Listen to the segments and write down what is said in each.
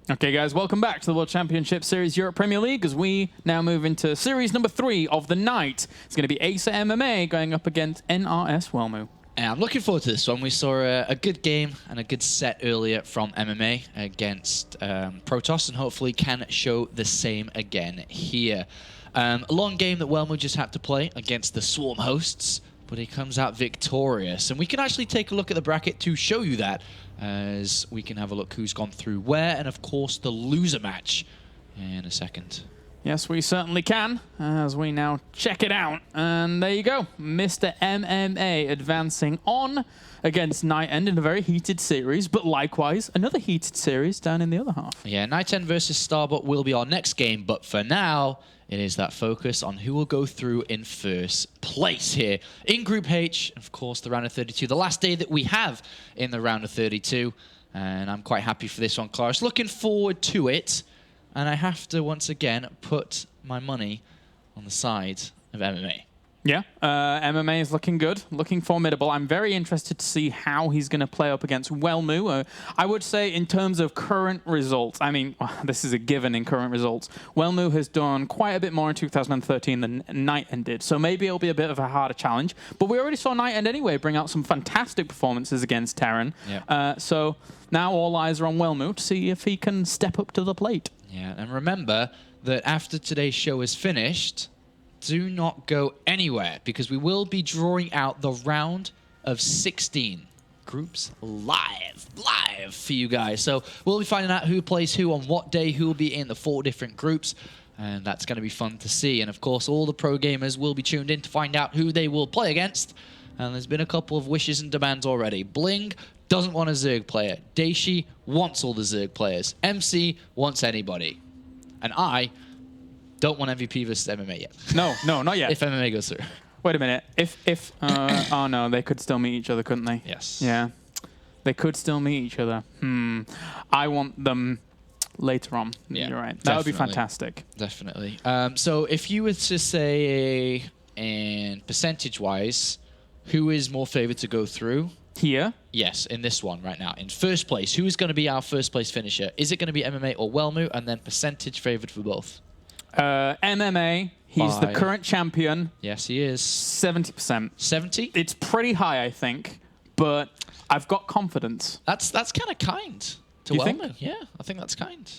Okay, guys, welcome back to the World Championship Series Europe Premier League as we now move into series number 3 of the night. It's going to be Acer MMA going up against NRS Welmu. And I'm looking forward to this one. We saw a good game and a good set earlier from MMA against Protoss, and hopefully can show the same again here. A long game that Welmu just had to play against the Swarm hosts, but he comes out victorious. And we can actually take a look at the bracket to show you that, as we can have a look who's gone through where, and of course the loser match in a second. Yes, we certainly can, as we now check it out. And there you go, Mr. MMA advancing on against Night End in a very heated series, but likewise, another heated series down in the other half. Yeah, Night End versus Starbot will be our next game, but for now, it is that focus on who will go through in first place here in Group H. Of course, the round of 32, the last day that we have in the round of 32. And I'm quite happy for this one, Claris. Looking forward to it. And I have to, once again, put my money on the side of MMA. Yeah, MMA is looking good, looking formidable. I'm very interested to see how he's going to play up against Welmu. I would say in terms of current results, I mean, this is a given in current results. Welmu has done quite a bit more in 2013 than Night End did, so maybe it'll be a bit of a harder challenge. But we already saw Night End anyway bring out some fantastic performances against Terran. Yep. So now all eyes are on Welmu to see if he can step up to the plate. Yeah, and remember that after today's show is finished, do not go anywhere, because we will be drawing out the round of 16 groups live for you guys. So we'll be finding out who plays who on what day, who will be in the 4 different groups, and that's going to be fun to see. And of course, all the pro gamers will be tuned in to find out who they will play against. And there's been a couple of wishes and demands already. Bling doesn't want a Zerg player. Daishi wants all the Zerg players. MC wants anybody. And I don't want MVP versus MMA yet. No, not yet. If MMA goes through. Wait a minute. Oh no, they could still meet each other, couldn't they? Yes. Yeah. They could still meet each other. I want them later on. Yeah, you're right. That would be fantastic. Definitely. So if you were to say, and percentage-wise, who is more favored to go through? Here? Yes, in this one right now. In first place, who is going to be our first place finisher? Is it going to be MMA or Welmu? And then percentage favored for both? MMA, he's the current champion. Yes, he is. 70%. 70? It's pretty high, I think, but I've got confidence. That's kind of kind to Welmu. Think? Yeah, I think that's kind.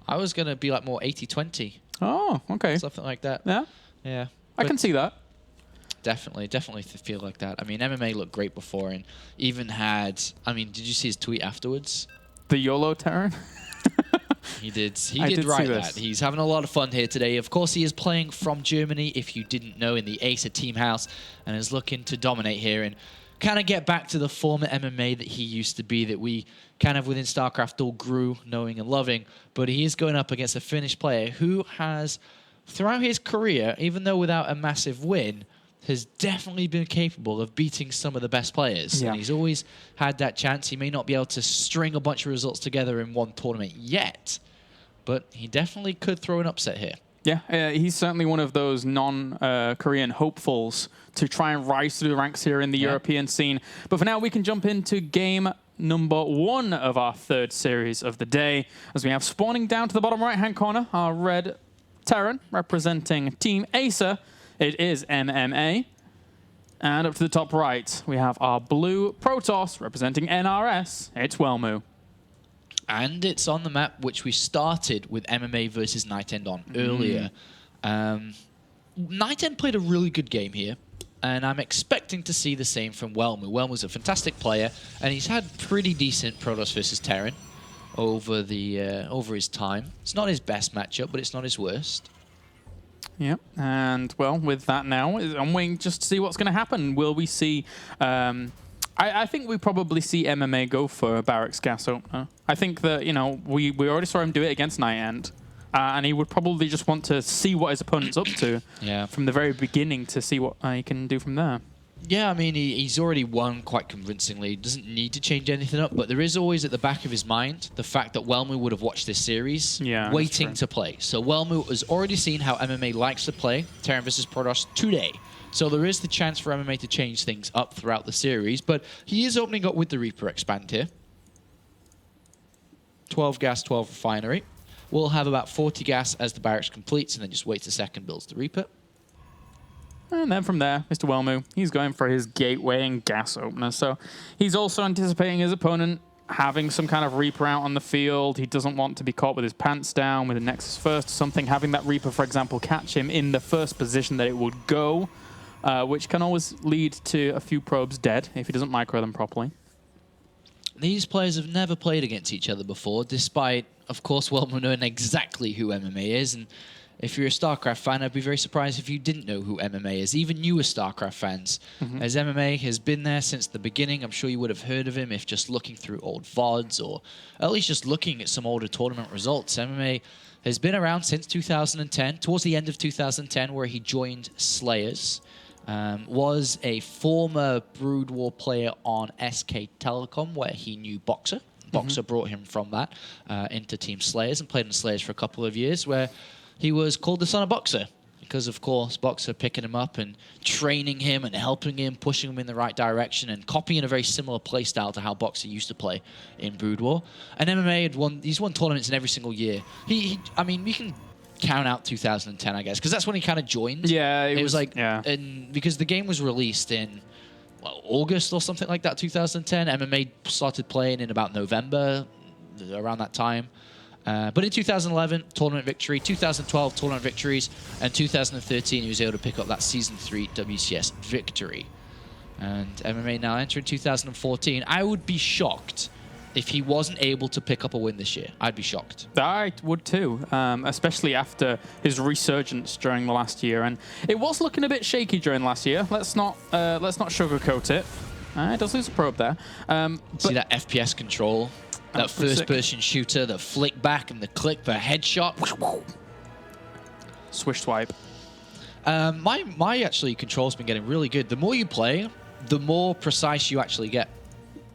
I was going to be like more 80-20. Oh, okay. Something like that. Yeah? Yeah. I can see that. Definitely feel like that. I mean, MMA looked great before, and even had, I mean, did you see his tweet afterwards? The YOLO Terran? He did write that. He's having a lot of fun here today. Of course, he is playing from Germany, if you didn't know, in the Acer team house, and is looking to dominate here and kind of get back to the former MMA that he used to be, that we kind of within StarCraft all grew knowing and loving. But he is going up against a Finnish player who has, throughout his career, even though without a massive win, has definitely been capable of beating some of the best players. Yeah. And he's always had that chance. He may not be able to string a bunch of results together in one tournament yet, but he definitely could throw an upset here. Yeah, he's certainly one of those non-Korean hopefuls to try and rise through the ranks here in the European scene. But for now, we can jump into game number 1 of our 3rd series of the day, as we have spawning down to the bottom right-hand corner, our red Terran representing Team Acer. It is MMA. And up to the top right, we have our blue Protoss representing NRS. It's Welmu. And it's on the map which we started with MMA versus Night End on earlier. Night End played a really good game here, and I'm expecting to see the same from Welmu. Welmu's a fantastic player, and he's had pretty decent Protoss versus Terran over his time. It's not his best matchup, but it's not his worst. Yep, and well, with that now, I'm waiting just to see what's going to happen. Will we see... I think we probably see MMA go for Barracks gas opener. I think that, you know, we already saw him do it against Night End, and he would probably just want to see what his opponent's up to from the very beginning to see what he can do from there. Yeah, I mean, he's already won quite convincingly. He doesn't need to change anything up, but there is always at the back of his mind the fact that Welmu would have watched this series waiting to play. So Welmu has already seen how MMA likes to play Terran versus Protoss today. So there is the chance for MMA to change things up throughout the series, but he is opening up with the Reaper expand here. 12 gas, 12 refinery. We'll have about 40 gas as the barracks completes, and then just waits a second, builds the Reaper. And then from there, Mr. Welmu, he's going for his gateway and gas opener. So he's also anticipating his opponent having some kind of Reaper out on the field. He doesn't want to be caught with his pants down, with a Nexus first or something. Having that Reaper, for example, catch him in the first position that it would go, which can always lead to a few probes dead if he doesn't micro them properly. These players have never played against each other before, despite, of course, Welmu knowing exactly who MMA is. And if you're a StarCraft fan, I'd be very surprised if you didn't know who MMA is, even newer StarCraft fans. As MMA has been there since the beginning, I'm sure you would have heard of him if just looking through old VODs or at least just looking at some older tournament results. MMA has been around since 2010, towards the end of 2010, where he joined Slayers. Was a former Brood War player on SK Telecom, where he knew Boxer. Boxer brought him from that into Team Slayers and played in Slayers for a couple of years, where he was called the son of Boxer because, of course, Boxer picking him up and training him and helping him, pushing him in the right direction and copying a very similar play style to how Boxer used to play in Brood War. And MMA he's won tournaments in every single year. I mean, we can count out 2010, I guess, because that's when he kind of joined. Yeah, it was like, because the game was released in August or something like that, 2010. MMA started playing in about November, around that time. But in 2011, tournament victory, 2012, tournament victories, and 2013, he was able to pick up that Season 3 WCS victory. And MMA now entering 2014. I would be shocked if he wasn't able to pick up a win this year. I'd be shocked. I would too, especially after his resurgence during the last year. And it was looking a bit shaky during last year. Let's not sugarcoat it. It does lose a probe there. See that FPS control? That first-person shooter, the flick back and the click for a headshot. Swish swipe. My actually control's been getting really good. The more you play, the more precise you actually get.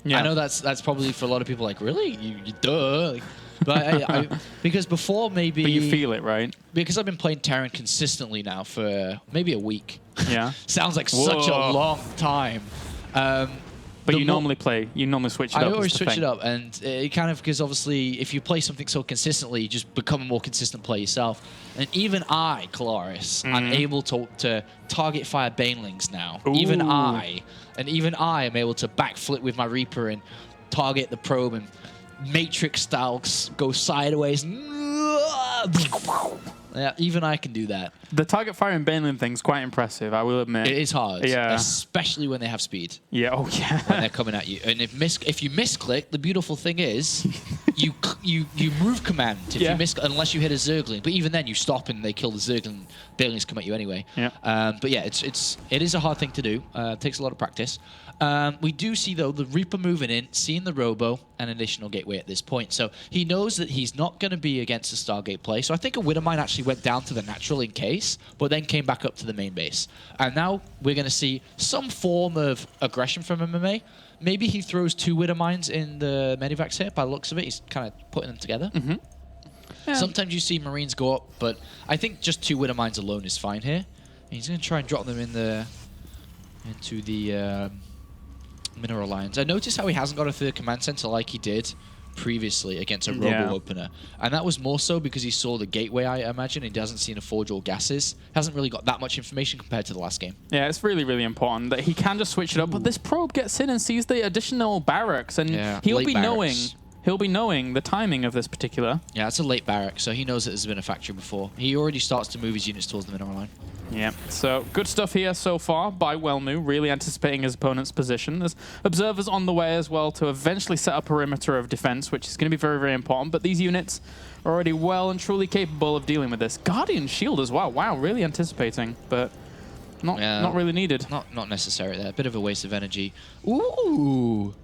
Yeah. I know that's probably for a lot of people like, really? You duh. But because before maybe... But you feel it, right? Because I've been playing Terran consistently now for maybe a week. Yeah. Sounds like such a long time. But you normally switch it up. I always switch it up, and it kind of, because obviously if you play something so consistently, you just become a more consistent player yourself. And even I, Kalaris, I'm able to target fire banelings now. Ooh. Even I am able to backflip with my Reaper and target the probe and Matrix style go sideways. Yeah, even I can do that. The target fire and baneling thing's quite impressive, I will admit. It is hard, yeah. Especially when they have speed. Yeah, oh yeah. When they're coming at you. And if you misclick, the beautiful thing is you move command unless you hit a Zergling. But even then, you stop and they kill the Zergling. Banelings come at you anyway. Yeah. But yeah, it is a hard thing to do. It takes a lot of practice. We do see, though, the Reaper moving in, seeing the Robo, and additional gateway at this point. So he knows that he's not going to be against the Stargate play. So I think a Widowmine actually went down to the natural in case, but then came back up to the main base. And now we're going to see some form of aggression from MMA. Maybe he throws 2 Widowmines in the Medivacs here. By the looks of it, he's kind of putting them together. Yeah. Sometimes you see Marines go up, but I think just 2 Widowmines alone is fine here. And he's going to try and drop them into the mineral lines. I noticed how he hasn't got a 3rd command center like he did previously against a Robo opener. And that was more so because he saw the gateway, I imagine. He doesn't see a forge or gases. Hasn't really got that much information compared to the last game. Yeah, it's really, really important that he can just switch it up. But this probe gets in and sees the additional barracks, and he'll be knowing the timing of this particular. Yeah, it's a late barrack, so he knows that there's been a factory before. He already starts to move his units towards the mineral line. Yeah, so good stuff here so far by Welmu, really anticipating his opponent's position. There's observers on the way as well to eventually set up a perimeter of defense, which is going to be very, very important. But these units are already well and truly capable of dealing with this. Guardian Shield as well. Wow, really anticipating, but not really needed. Not necessary there. A bit of a waste of energy. Ooh!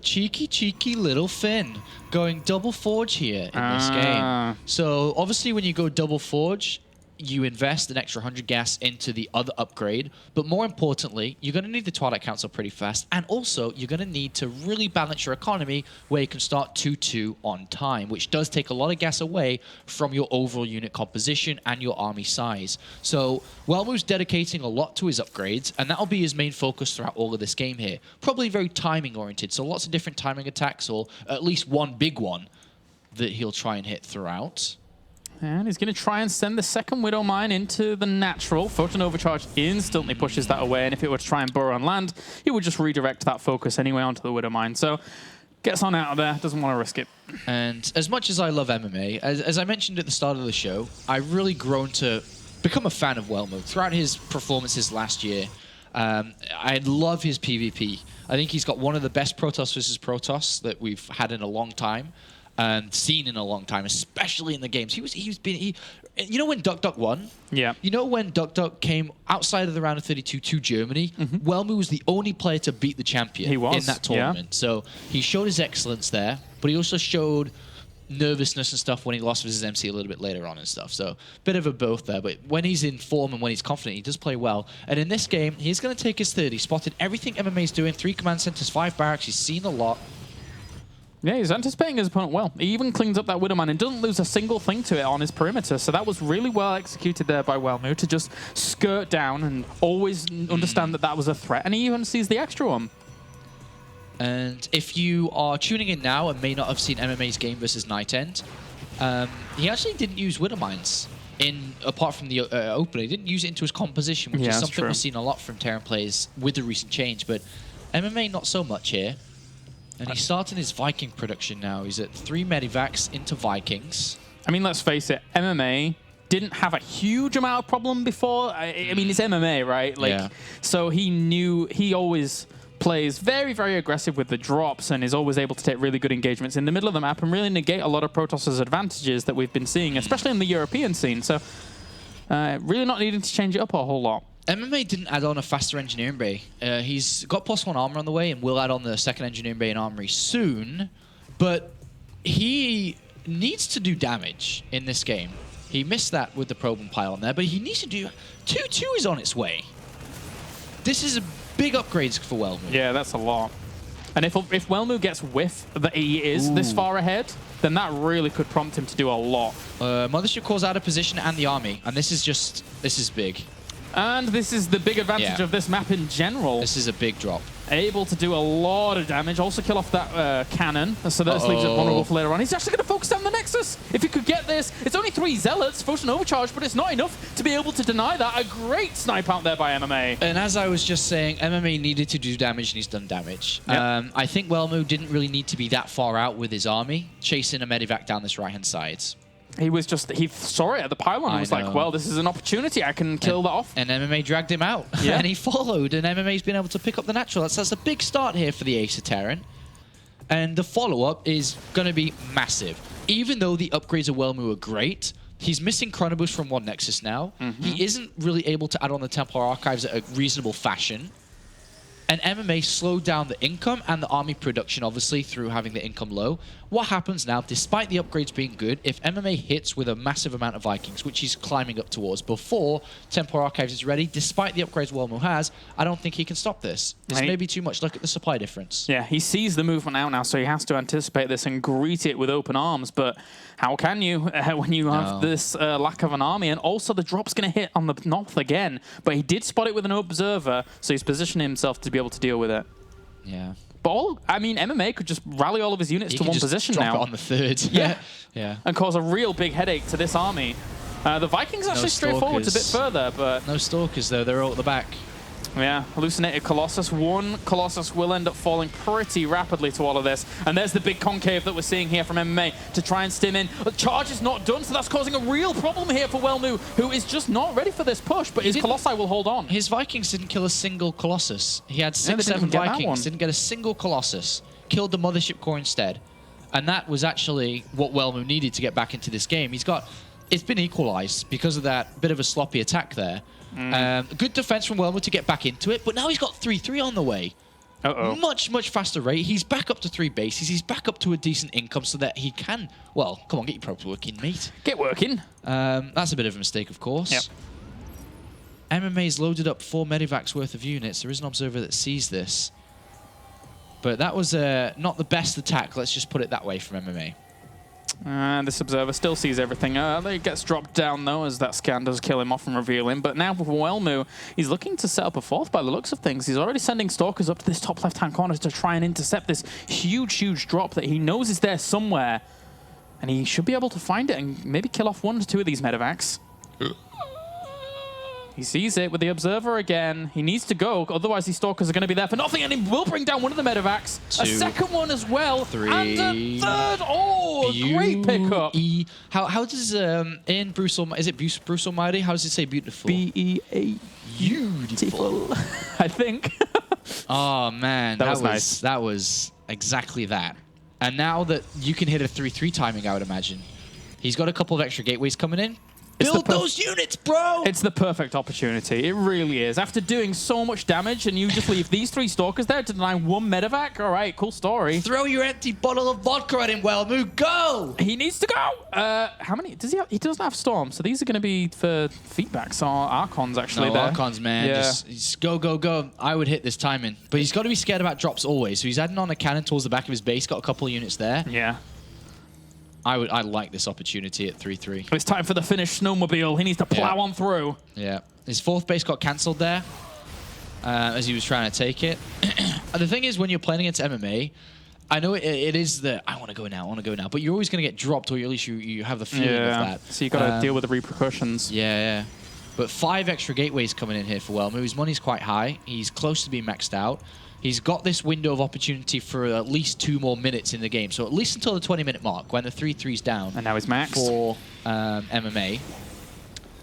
Cheeky little Finn going double forge here in this game. So obviously when you go double forge, you invest an extra 100 gas into the other upgrade, but more importantly, you're going to need the Twilight Council pretty fast, and also you're going to need to really balance your economy where you can start 2-2 on time, which does take a lot of gas away from your overall unit composition and your army size. So Welmu's dedicating a lot to his upgrades, and that'll be his main focus throughout all of this game here. Probably very timing oriented, so lots of different timing attacks, or at least one big one. that he'll try and hit throughout. And he's going to try and send the second Widow Mine into the natural. Photon Overcharge instantly pushes that away, and if it were to try and burrow on land, he would just redirect that focus anyway onto the Widow Mine. So gets on out of there, doesn't want to risk it. And as much as I love MMA, as I mentioned at the start of the show, I've really grown to become a fan of Welmu. Throughout his performances last year, I love his PvP. I think he's got one of the best Protoss versus Protoss that we've had in a long time. And seen in a long time, especially in the games. You know when Duck Duck won? Yeah. You know when Duck Duck came outside of the round of 32 to Germany? Welmu was the only player to beat the champion in that tournament. Yeah. So he showed his excellence there, but he also showed nervousness and stuff when he lost versus MC a little bit later on and stuff. So bit of a both there, but when he's in form and when he's confident, he does play well. And in this game, he's going to take his third. He spotted everything MMA's doing, 3 command centers, 5 barracks. He's seen a lot. Yeah, he's anticipating his opponent well. He even cleans up that Widowman and doesn't lose a single thing to it on his perimeter. So that was really well executed there by Welmu to just skirt down and always understand that that was a threat. And he even sees the extra one. And if you are tuning in now and may not have seen MMA's game versus Night End, he actually didn't use Widow Mines apart from the opener. He didn't use it into his composition, which is something we've seen a lot from Terran players with the recent change. But MMA, not so much here. And he's starting his Viking production now. He's at 3 Medivacs into Vikings. I mean, let's face it, MMA didn't have a huge amount of problem before. I mean, it's MMA, right? Like, so he always plays very, very aggressive with the drops and is always able to take really good engagements in the middle of the map and really negate a lot of Protoss's advantages that we've been seeing, especially in the European scene. So really not needing to change it up a whole lot. MMA didn't add on a faster engineering bay. He's got +1 armor on the way and will add on the second engineering bay and armory soon, but he needs to do damage in this game. He missed that with the probe and pile on there, but he needs to do... 2-2 is on its way. This is a big upgrades for Welmu. Yeah, that's a lot. And if Welmu gets whiff that he is this far ahead, then that really could prompt him to do a lot. Mothership calls out of position and the army, and this is big. And this is the big advantage of this map in general. This is a big drop. Able to do a lot of damage. Also kill off that cannon. So that leaves it vulnerable for later on. He's actually going to focus down the Nexus. If he could get this. It's only 3 Zealots. Photon Overcharge, but it's not enough to be able to deny that. A great snipe out there by MMA. And as I was just saying, MMA needed to do damage, and he's done damage. Yep. I think Welmu didn't really need to be that far out with his army, chasing a Medivac down this right-hand side. He saw it at the pylon and was like, well, this is an opportunity. I can kill that off. And MMA dragged him out. Yeah. And he followed, and MMA's been able to pick up the natural. That's a big start here for the Ace of Terran. And the follow-up is going to be massive. Even though the upgrades of Welmu are great, he's missing Chronoboost from 1 Nexus now. He isn't really able to add on the Templar Archives at a reasonable fashion. And MMA slowed down the income and the army production, obviously, through having the income low. What happens now, despite the upgrades being good, if MMA hits with a massive amount of Vikings, which he's climbing up towards before Templar Archives is ready, despite the upgrades Welmu has, I don't think he can stop this. This may be too much. Look at the supply difference. Yeah, he sees the movement out now, so he has to anticipate this and greet it with open arms. But how can you when you have this lack of an army? And also the drop's going to hit on the north again. But he did spot it with an observer, so he's positioning himself to be able to deal with it. Yeah. But MMA could just rally all of his units to one position now. Drop it on the 3rd. Yeah. And cause a real big headache to this army. The Vikings actually straightforward a bit further, but... No Stalkers, though. They're all at the back. Yeah, hallucinated Colossus. One Colossus will end up falling pretty rapidly to all of this. And there's the big concave that we're seeing here from MMA to try and stim in. The charge is not done, so that's causing a real problem here for Welmu, who is just not ready for this push, but his Colossi will hold on. His Vikings didn't kill a single Colossus. He had 6-7 Vikings, didn't get a single Colossus. Killed the Mothership Core instead. And that was actually what Welmu needed to get back into this game. It's been equalized because of that bit of a sloppy attack there. Good defense from Welmu to get back into it, but now he's got 3-3 on the way. Much, much faster rate. He's back up to 3 bases. He's back up to a decent income so that he can... Well, come on, get your probes working, mate. Get working. That's a bit of a mistake, of course. Yep. MMA's loaded up 4 Medivacs worth of units. There is an observer that sees this. But that was not the best attack, let's just put it that way, from MMA. This observer still sees everything. He gets dropped down, though, as that scan does kill him off and reveal him. But now for Welmu, he's looking to set up a 4th by the looks of things. He's already sending Stalkers up to this top left-hand corner to try and intercept this huge, huge drop that he knows is there somewhere. And he should be able to find it and maybe kill off 1 to 2 of these medevacs. He sees it with the Observer again. He needs to go, otherwise these Stalkers are going to be there for nothing, and he will bring down one of the medevacs. 2, a second one as well. 3. And a third. Oh, great pickup. How does in Bruce Almighty, is it Bruce Almighty? How does it say beautiful? B-E-A. Beautiful. I think. Oh, man. That was nice. That was exactly that. And now that you can hit a 3-3 timing, I would imagine. He's got a couple of extra gateways coming in. Build those units, bro! It's the perfect opportunity. It really is. After doing so much damage, and you just leave these 3 Stalkers there to deny 1 medevac. All right, cool story. Throw your empty bottle of vodka at him, Welmu. Go! He needs to go. How many does he have? He doesn't have Storm, so these are going to be for feedbacks or Archons, actually. No, Archons, man. Yeah. Just go, go, go. I would hit this timing. But he's got to be scared about drops always. So he's adding on a cannon towards the back of his base. Got a couple of units there. Yeah. I like this opportunity at 3-3. It's time for the Finnish snowmobile. He needs to plow on through. Yeah. His 4th base got cancelled there as he was trying to take it. And the thing is, when you're playing against MMA, I know it is the I want to go now, but you're always going to get dropped, or at least you have the feeling of that. So you got to deal with the repercussions. Yeah. But 5 extra gateways coming in here for Welmu. His money's quite high. He's close to being maxed out. He's got this window of opportunity for at least 2 more minutes in the game. So at least until the 20-minute mark, when the 3-3's down. And now he's maxed. For MMA.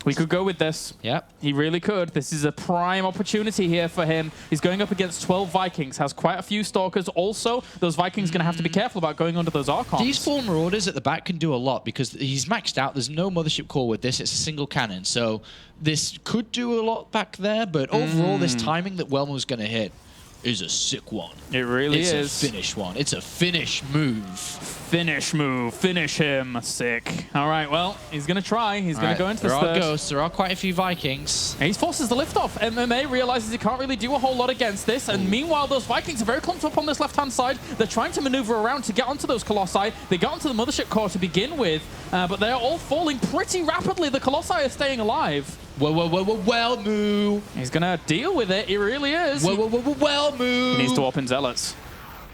We could go with this. Yep. He really could. This is a prime opportunity here for him. He's going up against 12 Vikings, has quite a few Stalkers. Also, those Vikings going to have to be careful about going under those Archons. These 4 Marauders at the back can do a lot because he's maxed out. There's no Mothership Core with this. It's a single cannon. So this could do a lot back there. But overall, this timing that Welmu's going to hit is a sick one. It really is. It's a finish one. It's a finish move. Finish move. Finish him. Sick. All right, well, he's going to try. He's going to go into this third. There are ghosts. There are quite a few Vikings. And he forces the liftoff. MMA realizes he can't really do a whole lot against this. And meanwhile, those Vikings are very clumped up on this left-hand side. They're trying to maneuver around to get onto those Colossi. They got onto the Mothership Core to begin with, but they're all falling pretty rapidly. The Colossi are staying alive. Welmu. He's going to deal with it. He really is. Welmu. He needs to open Zealots.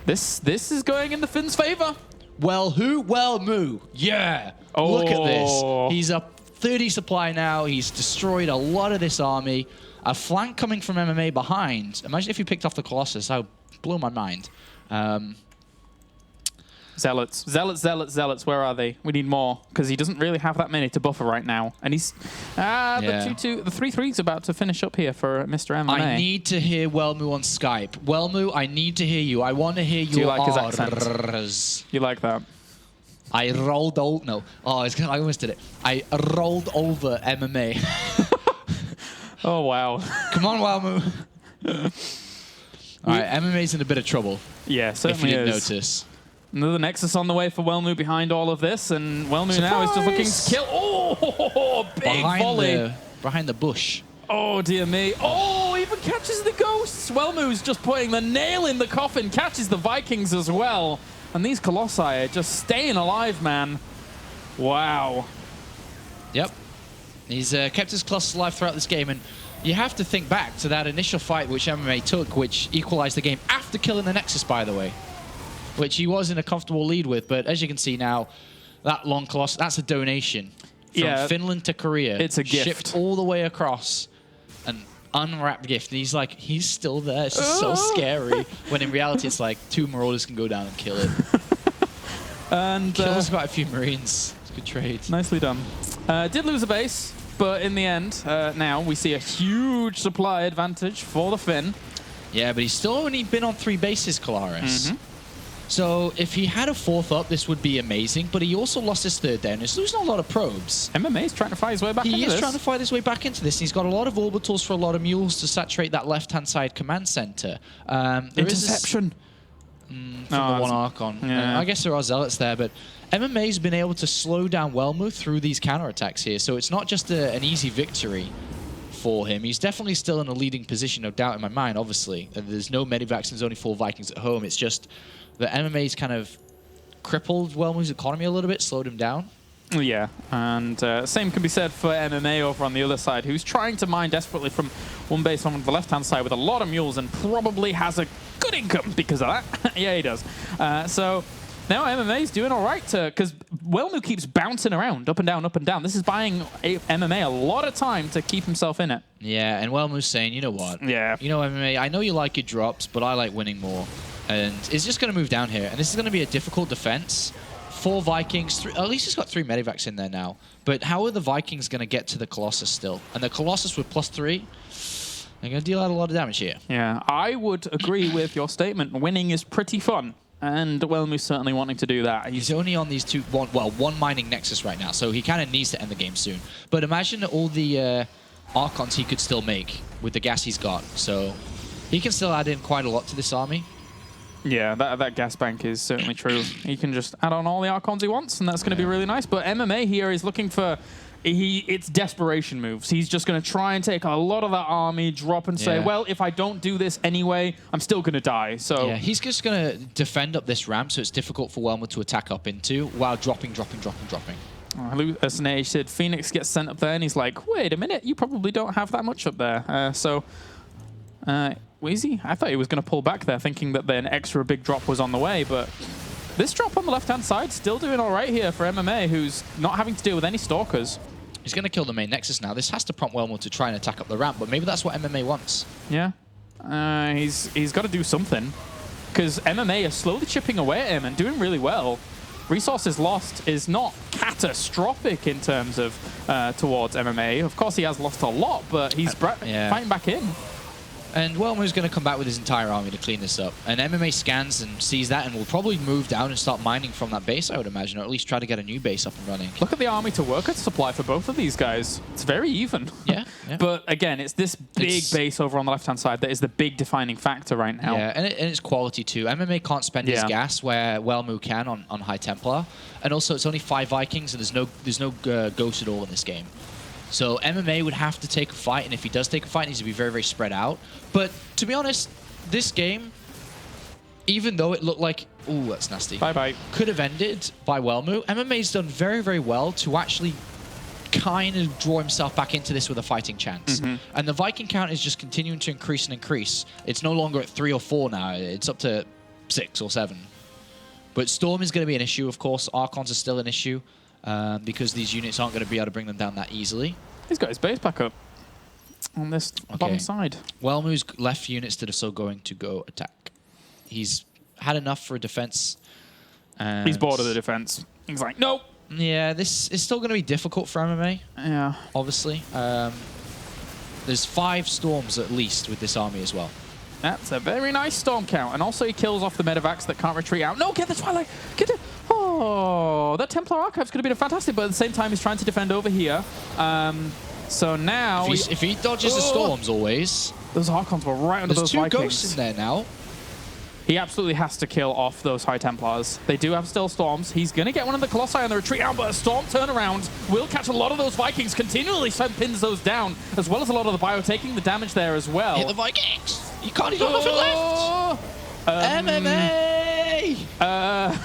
This is going in the Finns' favor. Welmu. Yeah. Oh. Look at this. He's up 30 supply now. He's destroyed a lot of this army. A flank coming from MMA behind. Imagine if you picked off the Colossus. That would blow my mind. Zealots. Where are they? We need more, because he doesn't really have that many to buffer right now. And he's... the 3-3's about to finish up here for Mr. MMA. I need to hear Welmu on Skype. Welmu, I need to hear you. I want to hear you. Do you like his accent? You like that? I rolled over... No. Oh, I almost did it. I rolled over MMA. Oh, wow. Come on, Welmu. All right, MMA's in a bit of trouble. Yeah, certainly if you didn't notice. Another Nexus on the way for Welmu behind all of this, and Welmu now is just looking to kill. Oh, big volley. Behind the bush. Oh, dear me. Oh, even catches the ghosts. Welmu's just putting the nail in the coffin, catches the Vikings as well. And these Colossi are just staying alive, man. Wow. Yep. He's kept his Colossus alive throughout this game, and you have to think back to that initial fight which MMA took, which equalized the game after killing the Nexus, by the way. Which he was in a comfortable lead with, but as you can see now, that long Colossus, that's a donation from Finland to Korea. It's a gift. Shipped all the way across, an unwrapped gift. And he's like, he's still there. It's just so scary. When in reality, it's like 2 Marauders can go down and kill it. And kills quite a few Marines. It's a good trade. Nicely done. Did lose a base, but in the end, now we see a huge supply advantage for the Finn. Yeah, but he's still only been on 3 bases, Kalaris. So if he had a 4th up, this would be amazing. But he also lost his 3rd down. He's losing a lot of probes. MMA's trying to fight his way back into this. He is trying to fight his way back into this. He's got a lot of orbitals for a lot of mules to saturate that left-hand side command center. Interception. From the one Archon. Yeah. I guess there are Zealots there, but MMA's been able to slow down Welmu through these counterattacks here. So it's not just an easy victory for him. He's definitely still in a leading position, no doubt in my mind, obviously. There's no Medivacs, there's only 4 Vikings at home. It's just... the MMA's kind of crippled Welmu's economy a little bit, slowed him down. Yeah, and same can be said for MMA over on the other side, who's trying to mine desperately from one base on the left-hand side with a lot of mules and probably has a good income because of that. Yeah, he does. So Now MMA's doing all right because Welmu keeps bouncing around, up and down, up and down. This is buying MMA a lot of time to keep himself in it. Yeah, and Welmu's saying, you know what? Yeah. You know, MMA, I know you like your drops, but I like winning more. And it's just going to move down here. And this is going to be a difficult defense. 4 Vikings, at least he's got 3 medivacs in there now. But how are the Vikings going to get to the Colossus still? And the Colossus with +3, they're going to deal out a lot of damage here. Yeah, I would agree with your statement. Winning is pretty fun. And Welmu's certainly wanting to do that. He's only on these one mining Nexus right now, so he kind of needs to end the game soon. But imagine all the Archons he could still make with the gas he's got. So he can still add in quite a lot to this army. Yeah, that gas bank is certainly true. He can just add on all the Archons he wants, and that's going to be really nice. But MMA here is looking for... It's desperation moves. He's just going to try and take a lot of that army, drop and say, well, if I don't do this anyway, I'm still going to die. So yeah, he's just going to defend up this ramp, so it's difficult for Welmu to attack up into while dropping. Snage said Phoenix gets sent up there, and he's like, wait a minute, you probably don't have that much up there. Wheezy, I thought he was going to pull back there, thinking that an extra big drop was on the way, but this drop on the left-hand side still doing all right here for MMA, who's not having to deal with any Stalkers. He's going to kill the main Nexus now. This has to prompt Welmu to try and attack up the ramp, but maybe that's what MMA wants. Yeah. He's got to do something, because MMA is slowly chipping away at him and doing really well. Resources lost is not catastrophic in terms of towards MMA. Of course, he has lost a lot, but he's fighting back in. And Welmu's going to come back with his entire army to clean this up. And MMA scans and sees that and will probably move down and start mining from that base, I would imagine, or at least try to get a new base up and running. Look at the army to worker supply for both of these guys. It's very even. Yeah. But again, it's this big base over on the left-hand side that is the big defining factor right now. Yeah, and it's quality too. MMA can't spend his gas where Welmu can on High Templar. And also, it's only 5 Vikings, and there's no Ghost at all in this game. So MMA would have to take a fight, and if he does take a fight, it needs to be very, very spread out. But to be honest, this game, even though it looked like, ooh, that's nasty. Bye-bye. Could have ended by Welmu. MMA's done very, very well to actually kind of draw himself back into this with a fighting chance. And the Viking count is just continuing to increase and increase. It's no longer at 3 or 4 now. It's up to 6 or 7. But Storm is going to be an issue, of course. Archons are still an issue. Because these units aren't going to be able to bring them down that easily. He's got his base back up on this bottom side. Welmu's left units that are still going to go attack. He's had enough for a defense. He's bored of the defense. He's like, nope. Yeah, this is still going to be difficult for MMA. Yeah. Obviously. There's 5 storms at least with this army as well. That's a very nice storm count. And also he kills off the medevacs that can't retreat out. No, get the Twilight. Get it. Oh, that Templar Archives could have been fantastic, but at the same time, he's trying to defend over here. So now... If he dodges the storms always... Those Archons were right under those Vikings. There's 2 ghosts in there now. He absolutely has to kill off those High Templars. They do have still storms. He's going to get one of the Colossi on the retreat out, but a storm turnaround will catch a lot of those Vikings, continually pins those down, as well as a lot of the bio taking the damage there as well. Hit the Vikings! You can't even have it left! MMA!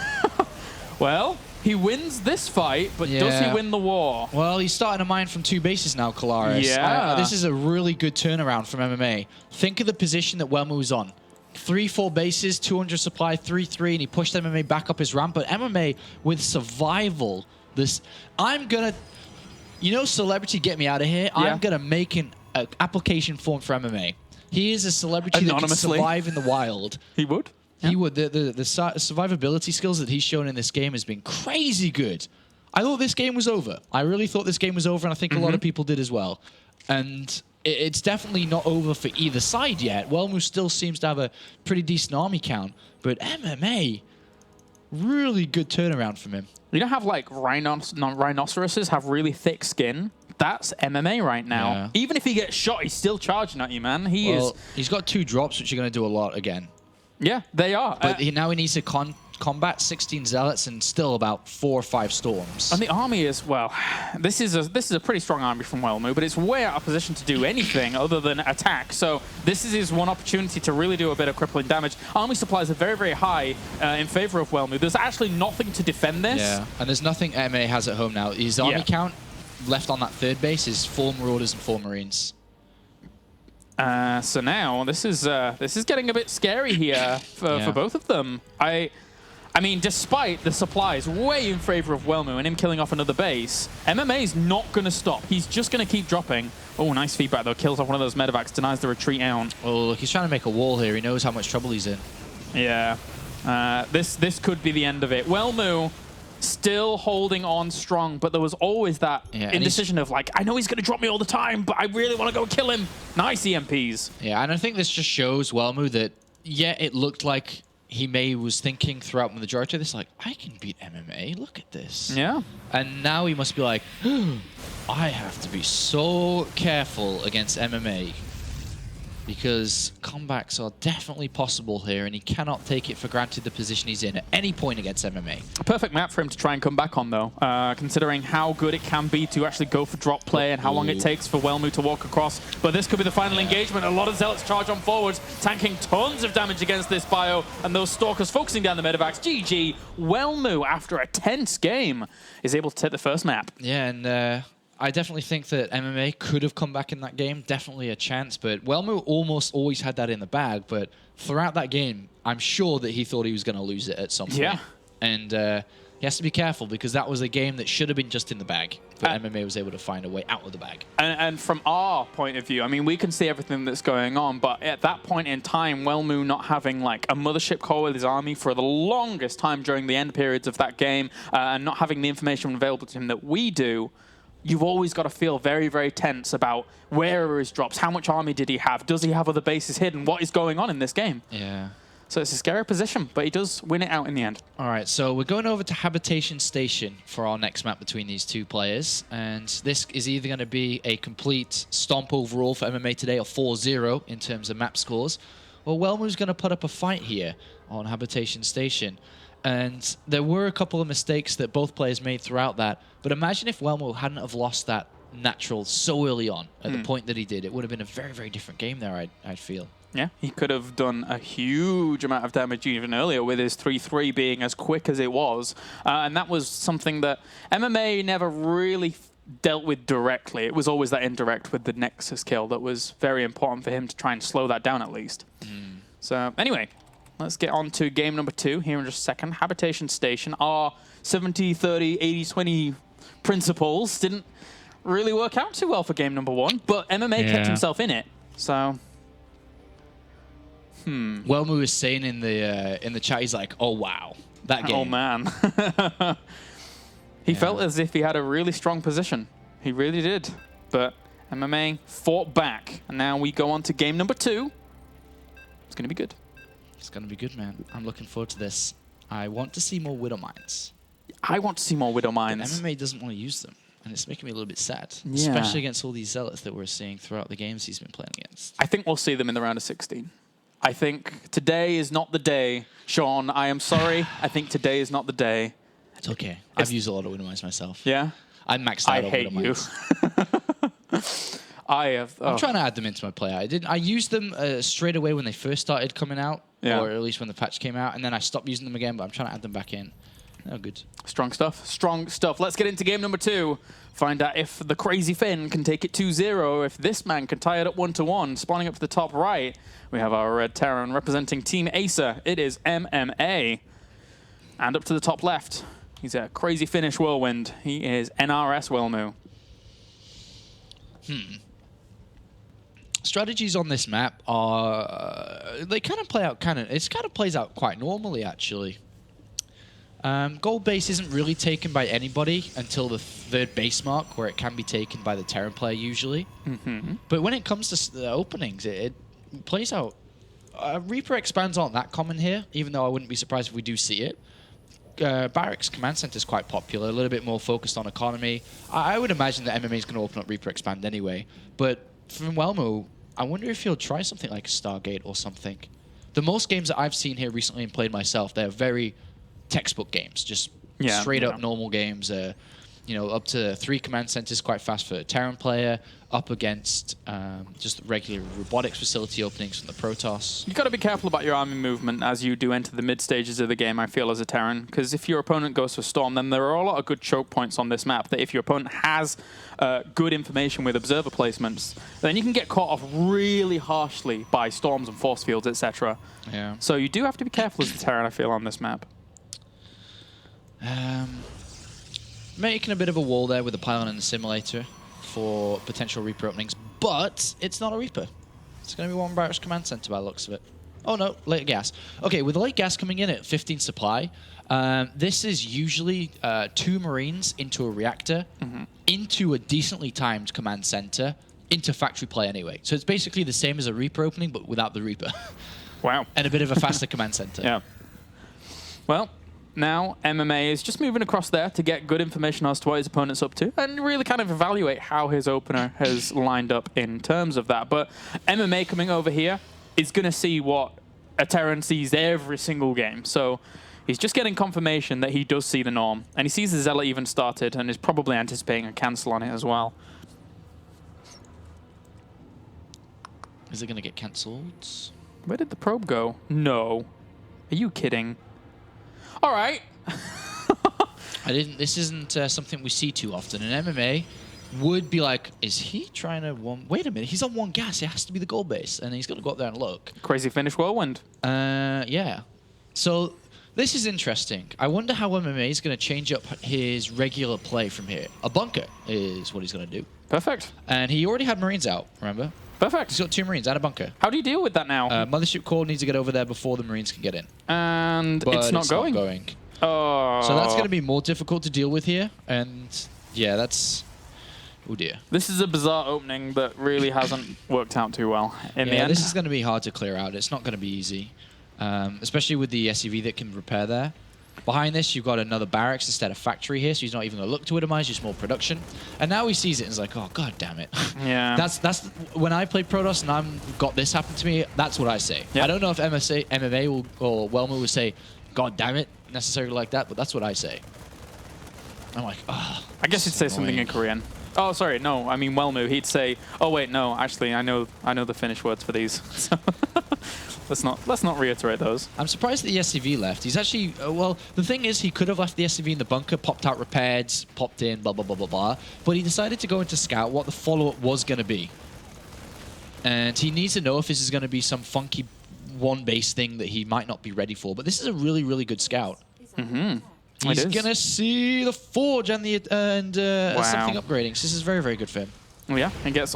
Well, he wins this fight, but does he win the war? Well, he's starting to mine from 2 bases now, Kalaris. Yeah. This is a really good turnaround from MMA. Think of the position that Welmu's on. 3-4 bases, 200 supply, 3-3, and he pushed MMA back up his ramp. But MMA, with survival, I'm going to... You know, celebrity, get me out of here. Yeah. I'm going to make an application form for MMA. He is a celebrity that can survive in the wild. He would? He would. The survivability skills that he's shown in this game has been crazy good. I thought this game was over. I really thought this game was over, and I think a lot of people did as well. And it's definitely not over for either side yet. Welmu still seems to have a pretty decent army count, but MMA, really good turnaround from him. You don't have like rhinoceroses have really thick skin. That's MMA right now. Yeah. Even if he gets shot, he's still charging at you, man. He's got 2 drops, which are going to do a lot again. Yeah, they are. But now he needs to combat 16 zealots and still about 4 or 5 storms. And the army is, well, this is a pretty strong army from Welmu, but it's way out of position to do anything other than attack. So this is his one opportunity to really do a bit of crippling damage. Army supplies are very, very high in favor of Welmu. There's actually nothing to defend this. Yeah, and there's nothing MMA has at home now. His army count left on that 3rd base is 4 Marauders and 4 Marines. So now this is getting a bit scary here for both of them. I mean, despite the supplies way in favor of Welmu and him killing off another base, MMA's not going to stop. He's just going to keep dropping. Oh, nice feedback, though. Kills off one of those medevacs, denies the retreat out. Oh, look, he's trying to make a wall here. He knows how much trouble he's in. Yeah. This could be the end of it. Welmu still holding on strong, but there was always that indecision of, like, I know he's going to drop me all the time, but I really want to go kill him. Nice EMPs. Yeah, and I think this just shows Welmu that, yeah, it looked like he was thinking throughout the majority of this, like, I can beat MMA. Look at this. Yeah. And now he must be like, I have to be so careful against MMA because comebacks are definitely possible here, and he cannot take it for granted the position he's in at any point against MMA. A perfect map for him to try and come back on, though, considering how good it can be to actually go for drop play and how long it takes for Welmu to walk across. But this could be the final engagement. A lot of Zealots charge on forwards, tanking tons of damage against this bio, and those Stalkers focusing down the medevacs. GG. Welmu, after a tense game, is able to take the first map. Yeah, and I definitely think that MMA could have come back in that game. Definitely a chance, but Welmu almost always had that in the bag. But throughout that game, I'm sure that he thought he was going to lose it at some point. Yeah. And he has to be careful because that was a game that should have been just in the bag. But MMA was able to find a way out of the bag. And from our point of view, I mean, we can see everything that's going on, but at that point in time, Welmu not having like a mothership core with his army for the longest time during the end periods of that game, and not having the information available to him that we do, you've always got to feel very, very tense about where are his drops, how much army did he have, does he have other bases hidden, what is going on in this game? Yeah. So it's a scary position, but he does win it out in the end. All right, so we're going over to Habitation Station for our next map between these two players, and this is either going to be a complete stomp overall for MMA today, or 4-0 in terms of map scores, or Welmu's going to put up a fight here on Habitation Station. And there were a couple of mistakes that both players made throughout that. But imagine if Welmu hadn't have lost that natural so early on at the point that he did. It would have been a very, very different game there, I'd feel. Yeah, he could have done a huge amount of damage even earlier with his 3-3 being as quick as it was. And that was something that MMA never really dealt with directly. It was always that indirect with the Nexus kill that was very important for him to try and slow that down at least. So anyway, let's get on to game number 2 here in just a second. Habitation Station. Our 70-30, 80-20 principles didn't really work out too well for game number 1, but MMA kept himself in it. So, Welmu was saying in the chat, he's like, "Oh wow, that game." Oh man, he felt as if he had a really strong position. He really did. But MMA fought back, and now we go on to game number 2. It's going to be good. It's going to be good, man. I'm looking forward to this. I want to see more Widow Mines. I want to see more Widow Mines. MMA doesn't want to use them, and it's making me a little bit sad, Yeah. especially against all these Zealots that we're seeing throughout the games he's been playing against. I think we'll see them in the round of 16. I think today is not the day. Sean, I am sorry. I think today is not the day. It's okay. I've used a lot of Widow Mines myself. Yeah? I'm maxed out I on hate Widow you. Mines. I have... I'm trying to add them into my play. I used them straight away when they first started coming out, or at least when the patch came out, and then I stopped using them again, but I'm trying to add them back in. Oh, good. Strong stuff. Strong stuff. Let's get into game number 2. Find out if the Crazy Finn can take it 2-0, if this man can tie it up 1-1. Spawning up to the top right, we have our Red Terran representing Team Acer. It is MMA. And up to the top left, he's a Crazy Finnish Whirlwind. He is NRS Welmu. Strategies on this map are they kind of play out it kind of plays out quite normally actually. Gold base isn't really taken by anybody until the 3rd base mark, where it can be taken by the Terran player usually. But when it comes to the openings, it plays out. Reaper expands aren't that common here, even though I wouldn't be surprised if we do see it. Barracks Command Center is quite popular, a little bit more focused on economy. I would imagine that MMA is going to open up Reaper Expand anyway. But from Welmu, I wonder if he'll try something like Stargate or something. The most games that I've seen here recently and played myself, they're very textbook games, just straight up normal games. You know, up to 3 command centers, quite fast for a Terran player, up against just regular robotics facility openings from the Protoss. You've got to be careful about your army movement as you do enter the mid stages of the game, I feel, as a Terran, because if your opponent goes for Storm, then there are a lot of good choke points on this map that if your opponent has good information with observer placements, then you can get caught off really harshly by Storms and force fields, etc. Yeah. So you do have to be careful as a Terran, I feel, on this map. Making a bit of a wall there with the pylon and the simulator for potential Reaper openings, but it's not a Reaper. It's going to be one Barracks Command Center by the looks of it. Oh no, late gas. Okay, with the late gas coming in at 15 supply, this is usually 2 Marines into a reactor, into a decently timed command center, into factory play anyway. So it's basically the same as a Reaper opening, but without the Reaper. Wow. And a bit of a faster command center. Yeah. Well, now MMA is just moving across there to get good information as to what his opponent's up to and really kind of evaluate how his opener has lined up in terms of that. But MMA coming over here is going to see what a Terran sees every single game. So he's just getting confirmation that he does see the norm. And he sees the Zealot even started and is probably anticipating a cancel on it as well. Is it going to get cancelled? Where did the probe go? No. Are you kidding? All right. This isn't something we see too often. In MMA would be like, is he trying to wait a minute, he's on 1 gas, it has to be the goal base, and he's got to go up there and look. Crazy finish whirlwind. Yeah. So this is interesting. I wonder how MMA is going to change up his regular play from here. A bunker is what he's going to do. Perfect. And he already had Marines out, remember? Perfect. He's got 2 Marines and a bunker. How do you deal with that now? Mothership Core needs to get over there before the Marines can get in. And But it's not going. Oh. So that's going to be more difficult to deal with here. And yeah, that's... Oh dear. This is a bizarre opening that really hasn't worked out too well in the end. This is going to be hard to clear out. It's not going to be easy. Especially with the SUV that can repair there. Behind this, you've got another barracks instead of factory here, so he's not even going to look to itemize, just more production. And now he sees it and is like, oh, god damn it. Yeah. That's when I play Protoss and I've got this happen to me, that's what I say. Yep. I don't know if MMA or Welmu will say, god damn it, necessarily like that, but that's what I say. I'm like, oh. I guess he'd say something in Korean. Oh, sorry, no, I mean Welmu. He'd say, oh wait, no, actually, I know the Finnish words for these. So let's not reiterate those. I'm surprised that the SCV left. He's actually, well, the thing is, he could have left the SCV in the bunker, popped out repaired, popped in, blah, blah, blah, blah, blah. But he decided to go into scout what the follow-up was going to be. And he needs to know if this is going to be some funky one-base thing that he might not be ready for. But this is a really, really good scout. Mm-hmm. He's going to see the Forge and something upgrading. So this is very, very good for him. Oh, yeah, and gets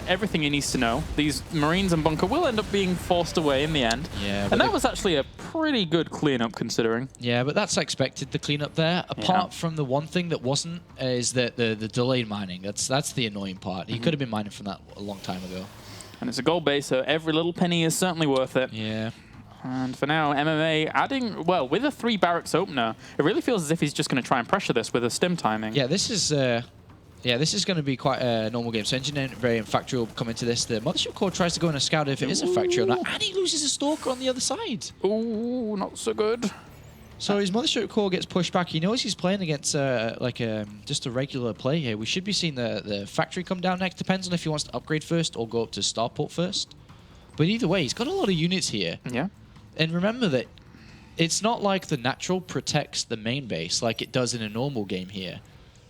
everything he needs to know. These Marines and bunker will end up being forced away in the end. Yeah, and that was actually a pretty good cleanup considering. Yeah, but that's expected, the cleanup there. Apart from the one thing that wasn't, is that the delayed mining. That's the annoying part. He could have been mining from that a long time ago. And it's a gold base, so every little penny is certainly worth it. Yeah. And for now, MMA adding, well, with a 3 barracks opener, it really feels as if he's just going to try and pressure this with a stim timing. Yeah, this is... this is going to be quite a normal game. So Engineering and Factory will come into this. The Mothership Core tries to go in a scout if it is a factory or not. And he loses a Stalker on the other side. Ooh, not so good. So his Mothership Core gets pushed back. He knows he's playing against just a regular play here. We should be seeing the factory come down next. Depends on if he wants to upgrade first or go up to Starport first. But either way, he's got a lot of units here. Yeah. And remember that it's not like the natural protects the main base like it does in a normal game here.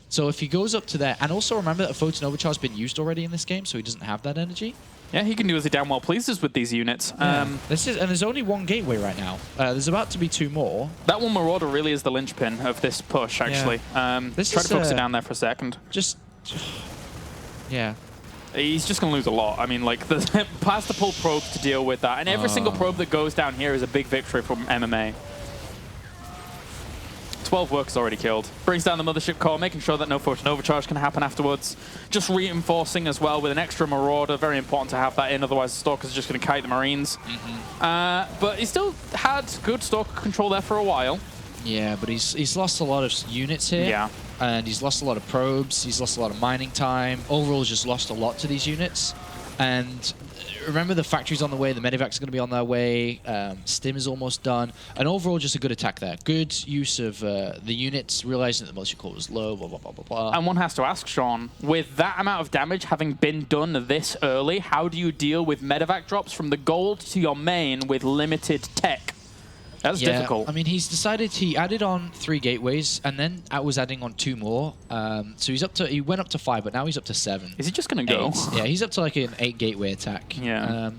So if he goes up to there, and also remember that a Photon Overcharge has been used already in this game, so he doesn't have that energy. Yeah, he can do as he damn well pleases with these units. Yeah. And there's only 1 gateway right now. There's about to be 2 more. That one Marauder really is the linchpin of this push, actually. Yeah. Try to focus it down there for a second. Yeah. He's just going to lose a lot. I mean, like, past the pull probes to deal with that. And every single probe that goes down here is a big victory from MMA. 12 workers already killed. Brings down the Mothership Core, making sure that no Photon Overcharge can happen afterwards. Just reinforcing as well with an extra Marauder. Very important to have that in, otherwise the Stalkers are just going to kite the Marines. But he still had good Stalker control there for a while. Yeah, but he's lost a lot of units here. Yeah. And he's lost a lot of probes. He's lost a lot of mining time. Overall, he's just lost a lot to these units. And remember, the factory's on the way. The medevac's going to be on their way. Stim is almost done. And overall, just a good attack there. Good use of the units, realizing that the Mothership Core was low, blah, blah, blah, blah, blah. And one has to ask, Sean, with that amount of damage having been done this early, how do you deal with medevac drops from the gold to your main with limited tech? That's difficult. I mean, he's decided he added on 3 gateways, and then I was adding on 2 more. So he went up to 5, but now he's up to 7. Is he just going to go? Yeah, he's up to like an 8 gateway attack. Yeah.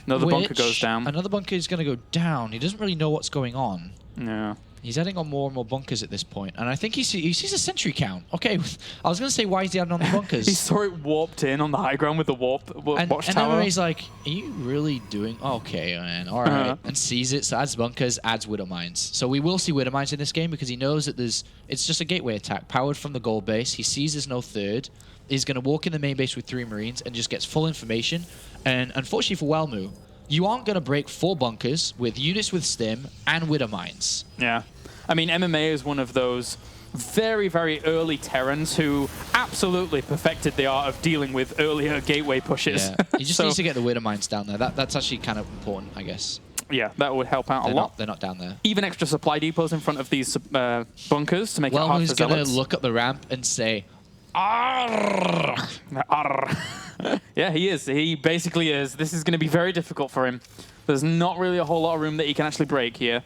Another bunker goes down. Another bunker is going to go down. He doesn't really know what's going on. Yeah. He's adding on more and more bunkers at this point, and I think he sees a sentry count. Okay, I was going to say, why is he adding on the bunkers? He saw it warped in on the high ground with the watchtower. And MMA's like, are you really doing... Okay, man, all right. And sees it, so adds bunkers, adds Widow Mines. So we will see Widow Mines in this game because he knows that it's just a gateway attack, powered from the gold base. He sees there's no third. He's going to walk in the main base with 3 Marines and just gets full information. And unfortunately for Welmu, you aren't going to break 4 bunkers with units with stim and Widow Mines. Yeah. I mean, MMA is one of those very, very early Terrans who absolutely perfected the art of dealing with earlier gateway pushes. Yeah. He just needs to get the Widow Mines down there. That's actually kind of important, I guess. Yeah, that would help out a lot. They're not down there. Even extra supply depots in front of these bunkers to make it hard for Zealots. Welmu's going to look up the ramp and say, "Arr!" Arr. Yeah, he is. He basically is. This is going to be very difficult for him. There's not really a whole lot of room that he can actually break here.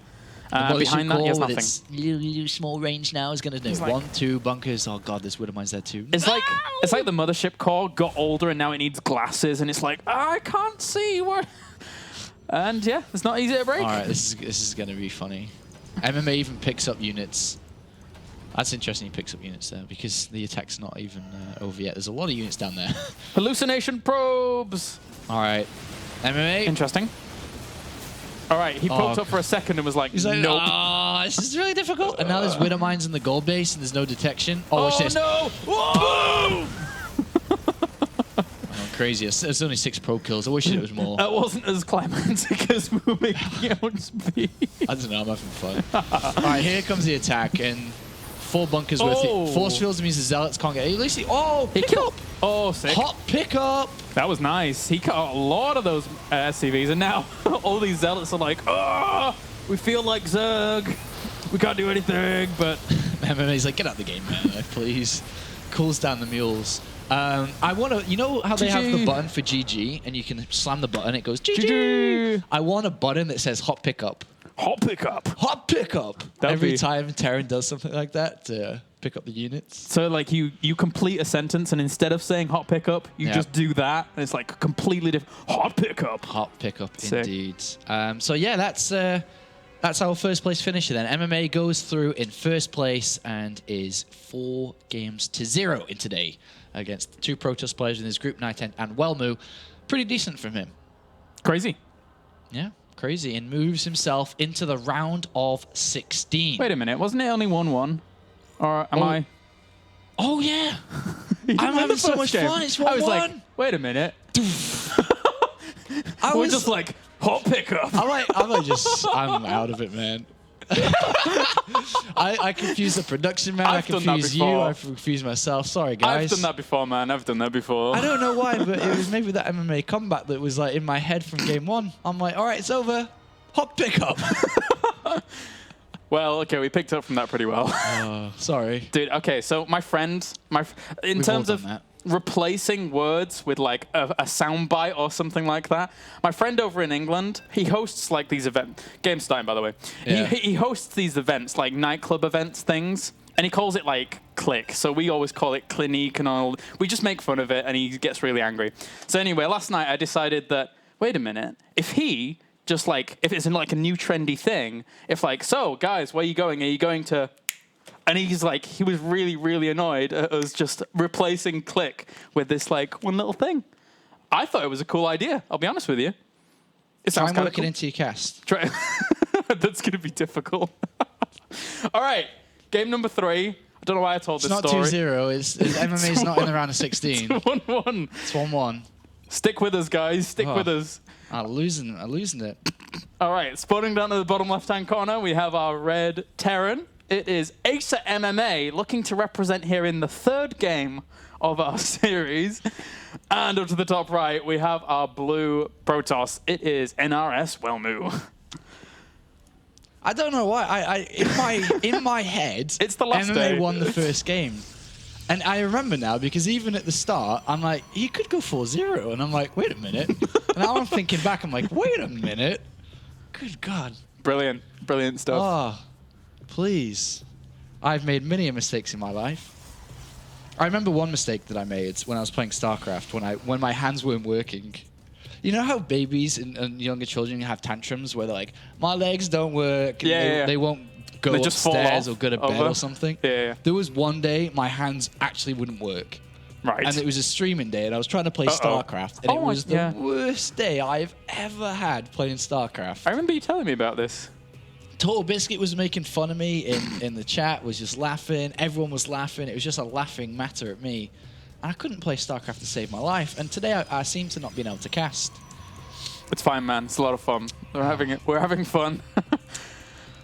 Behind that, he has nothing. Its really small range now is going to do 1, 2 bunkers. Oh god, there's Widow Mines there too. It's like the mothership core got older and now it needs glasses, and it's like, I can't see what. And yeah, it's not easy to break. All right, this is going to be funny. MMA even picks up units. That's interesting. He picks up units there because the attack's not even over yet. There's a lot of units down there. Hallucination probes. All right, MMA. Interesting. All right, he poked up for a second and was like, nope. Oh, this is really difficult. And now there's Widow Mines in the gold base and there's no detection. Oh, watch this. No! Boom! Oh, crazy. It's only 6 probe kills. I wish it was more. That wasn't as climactic as we were making it out to be. I don't know. I'm having fun. All right, here comes the attack. And 4 bunkers worth it. Force fields means the Zealots can't get... At least he killed. Oh, sick. Hot pickup. That was nice. He cut a lot of those SCVs, and now all these Zealots are like, oh, we feel like Zerg. We can't do anything, but... MMA's like, get out of the game, man, please. Cools down the mules. I want to... You know how they have the button for GG, and you can slam the button, it goes GG. I want a button that says hot pickup. Hot pickup. Hot pickup. Every time Terran does something like that to pick up the units. So like you complete a sentence and instead of saying hot pickup, you just do that. And it's like completely different. Hot pickup. Hot pickup, indeed. So yeah, that's our first place finisher then. MMA goes through in first place and is 4 games to 0 in today against 2 Protoss players in his group, Nightent and Welmu. Pretty decent from him. Crazy. Yeah. Crazy, and moves himself into the round of 16. Wait a minute, wasn't it only 1-1? Or am I? Oh, yeah. I'm having so much fun. It's 1-1. I was like, wait a minute. We're just like, hot pickup. I'm out of it, man. I confuse the production, man. I confuse you. I confuse myself. Sorry, guys. I've done that before, man. I've done that before. I don't know why, but it was maybe that MMA combat that was like in my head from game 1. I'm like, all right, it's over. Hot pickup. Well, okay, we picked up from that pretty well. Sorry. Dude, okay, so my friend, in terms of replacing words with like a soundbite or something like that, my friend over in England, he hosts like these events. Game's starting, by the way. Yeah. He hosts these events, like nightclub events things, and he calls it like Click. So we always call it Clinique and all. We just make fun of it, and he gets really angry. So anyway, last night I decided that, wait a minute, if it's in like a new trendy thing, if like, so guys, where are you going? Are you going to... And he's like, he was really, really annoyed at us just replacing Click with this like one little thing. I thought it was a cool idea. I'll be honest with you. It sounds kind of cool. Into your cast. That's going to be difficult. All right, game number 3. I don't know why I told this story. It's not 2-0. MMA's not in the round of 16. It's 1-1. It's 1-1. Stick with us, guys. Stick with us. I'm losing it. All right, spawning down to the bottom left-hand corner, we have our red Terran. It is Acer MMA looking to represent here in the 3rd game of our series. And up to the top right, we have our blue Protoss. It is NRS Welmu. I don't know why. In my head, it's the last MMA day. Won the first game. And I remember now, because even at the start, I'm like, he could go 4-0. And I'm like, wait a minute. And now I'm thinking back, I'm like, wait a minute. Good God. Brilliant. Brilliant stuff. Oh. Please. I've made many mistakes in my life. I remember one mistake that I made when I was playing StarCraft, when my hands weren't working. You know how babies and younger children have tantrums where they're like, my legs don't work, and they won't go They just fall upstairs or off go to bed over. or something. Yeah. There was one day my hands actually wouldn't work. Right. And it was a streaming day, and I was trying to play StarCraft, and it was the worst day I've ever had playing StarCraft. I remember you telling me about this. Total Biscuit was making fun of me in the chat, was just laughing. Everyone was laughing. It was just a laughing matter at me. And I couldn't play StarCraft to save my life. And today I seem to not be able to cast. It's fine, man. It's a lot of fun. We're having fun.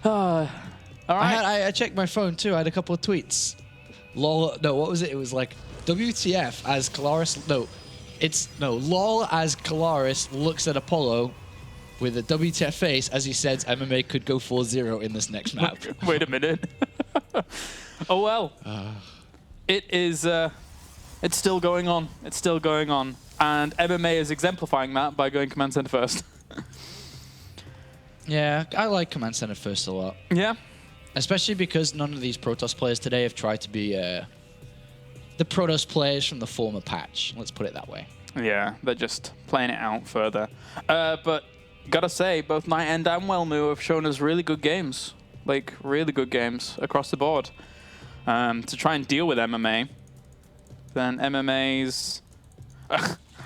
All right. I checked my phone too. I had a couple of tweets. Lol. No, what was it? It was like WTF as Kalaris. No, lol as Kalaris looks at Apollo with a WTF face as he says MMA could go 4-0 in this next map. Wait a minute. Oh well. It is. It's still going on. It's still going on. And MMA is exemplifying that by going command center first. Yeah, I like command center first a lot. Yeah. Especially because none of these Protoss players today have tried to be the Protoss players from the former patch. Let's put it that way. Yeah, they're just playing it out further. But gotta say, both Night End and Welmu have shown us really good games. Like, really good games across the board. To try and deal with MMA. Then MMA's...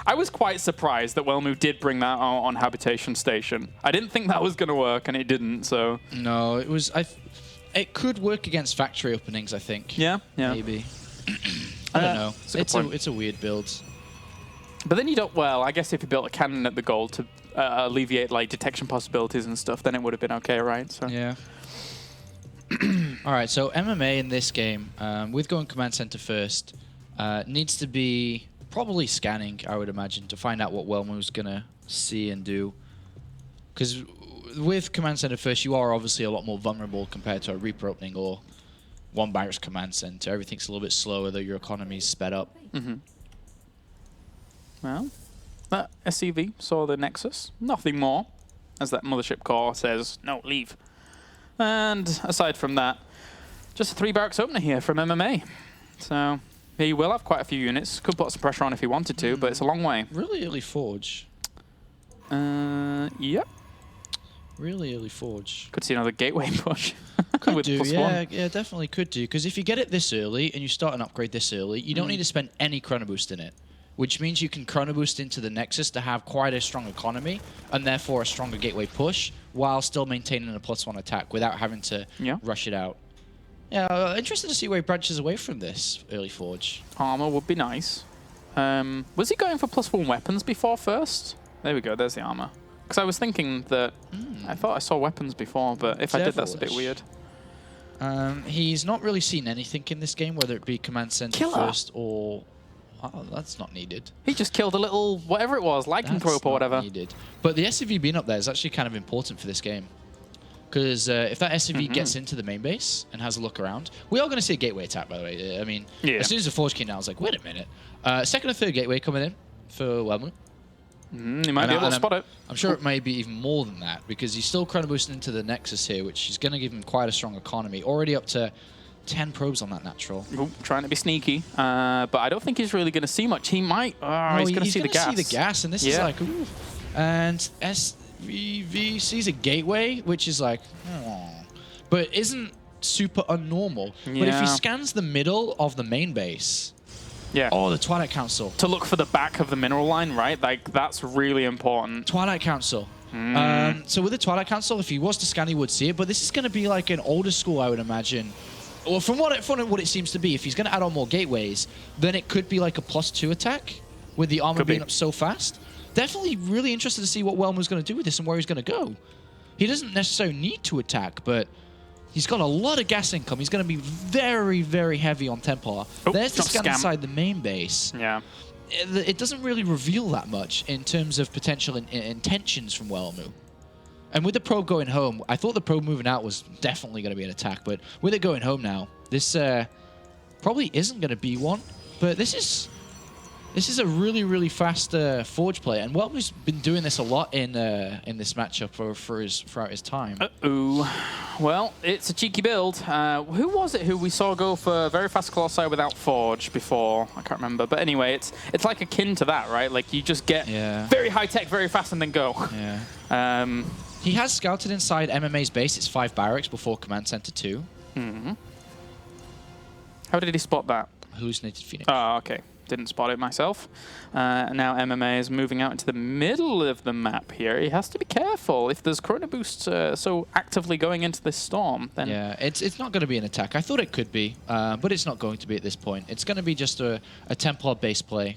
I was quite surprised that Welmu did bring that out on Habitation Station. I didn't think that was going to work, and it didn't, so... No, it was... It could work against factory openings, I think. Yeah. Maybe. I don't know. It's a weird build. But then you don't... Well, I guess if you built a cannon at the goal to alleviate, like, detection possibilities and stuff, then it would have been okay, right? So. Yeah. All right, so MMA in this game, with going command center first, needs to be probably scanning, I would imagine, to find out what Welmu's going to see and do. Because with command center first, you are obviously a lot more vulnerable compared to a Reaper opening or one barracks command center. Everything's a little bit slower, though your economy's sped up. Mm-hmm. Well, that SCV saw the Nexus. Nothing more. As that mothership core says, no, leave. And aside from that, just a 3 barracks opener here from MMA. So he will have quite a few units. Could put some pressure on if he wanted to, but it's a long way. Really early Forge. Yep. Really early Forge. Could see another gateway push. Could with do, +1. yeah, definitely could do. Because if you get it this early and you start an upgrade this early, you don't need to spend any chrono boost in it. Which means you can chrono boost into the Nexus to have quite a strong economy and therefore a stronger gateway push while still maintaining a +1 attack without having to rush it out. Yeah, interested to see where he branches away from this early Forge. Armor would be nice. Was he going for +1 weapons before first? There we go, there's the armor. Because I was thinking that I thought I saw weapons before, but if I did, that's a bit weird. He's not really seen anything in this game, whether it be command center first or... Oh, that's not needed. He just killed a little, whatever it was, lycanthrope or whatever. Needed. But the SCV being up there is actually kind of important for this game. Because if that SCV gets into the main base and has a look around, we are going to see a gateway attack, by the way. I mean, as soon as the Forge came down, I was like, wait a minute. Second or third gateway coming in for Welmu. He might be able to spot it. I'm sure it may be even more than that, because he's still chrono boosting into the Nexus here, which is going to give him quite a strong economy. Already up to 10 probes on that natural. Ooh, trying to be sneaky, but I don't think he's really going to see much. He might. He's going to see the gas. He's going to see the gas, and this is like, ooh. And SVV sees a gateway, which is like, but isn't super unnormal. Yeah. But if he scans the middle of the main base, oh, the Twilight Council. To look for the back of the mineral line, right? Like, that's really important. Twilight Council. So with the Twilight Council, if he was to scan, he would see it, but this is going to be like an older school, I would imagine. Well, from what it seems to be, if he's going to add on more gateways, then it could be like a +2 attack with the armor being up so fast. Definitely really interested to see what Welmu's going to do with this and where he's going to go. He doesn't necessarily need to attack, but he's got a lot of gas income. He's going to be very, very heavy on Templar. There's the scan inside the main base. Yeah. It doesn't really reveal that much in terms of potential intentions from Welmu. And with the probe going home, I thought the probe moving out was definitely going to be an attack, but with it going home now, this probably isn't going to be one. But this is a really, really fast Forge play, and Welmu's been doing this a lot in this matchup throughout his time. Well, it's a cheeky build. Who was it who we saw go for very fast Colossi without Forge before? I can't remember. But anyway, it's like akin to that, right? Like, you just get very high tech very fast and then go. Yeah. He has scouted inside MMA's base. It's 5 barracks before Command Center 2. Mm-hmm. How did he spot that? Hallucinated Phoenix. Oh, okay. Didn't spot it myself. Now MMA is moving out into the middle of the map here. He has to be careful. If there's Chrono Boost so actively going into this storm, then... Yeah, it's not going to be an attack. I thought it could be, but it's not going to be at this point. It's going to be just a Templar base play.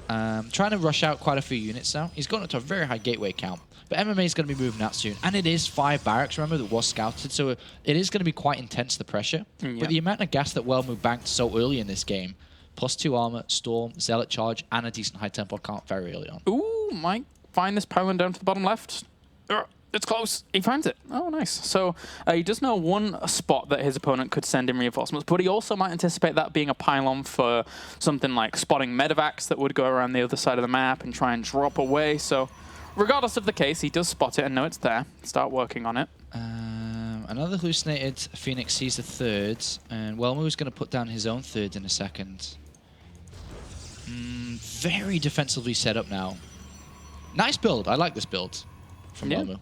Trying to rush out quite a few units now. He's gone up to a very high gateway count. But MMA is going to be moving out soon. And it is 5 barracks, remember, that was scouted. So it is going to be quite intense, the pressure. But the amount of gas that Welmu banked so early in this game, +2 armor, Storm, Zealot Charge, and a decent high Templar count very early on. Ooh, might find this power down to the bottom left. It's close. He finds it. Oh, nice. So he does know one spot that his opponent could send in reinforcements, but he also might anticipate that being a pylon for something like spotting medevacs that would go around the other side of the map and try and drop away. So regardless of the case, he does spot it and know it's there. Start working on it. Another hallucinated Phoenix sees the third, and Welmu is going to put down his own third in a second. Very defensively set up now. Nice build. I like this build from Welmu.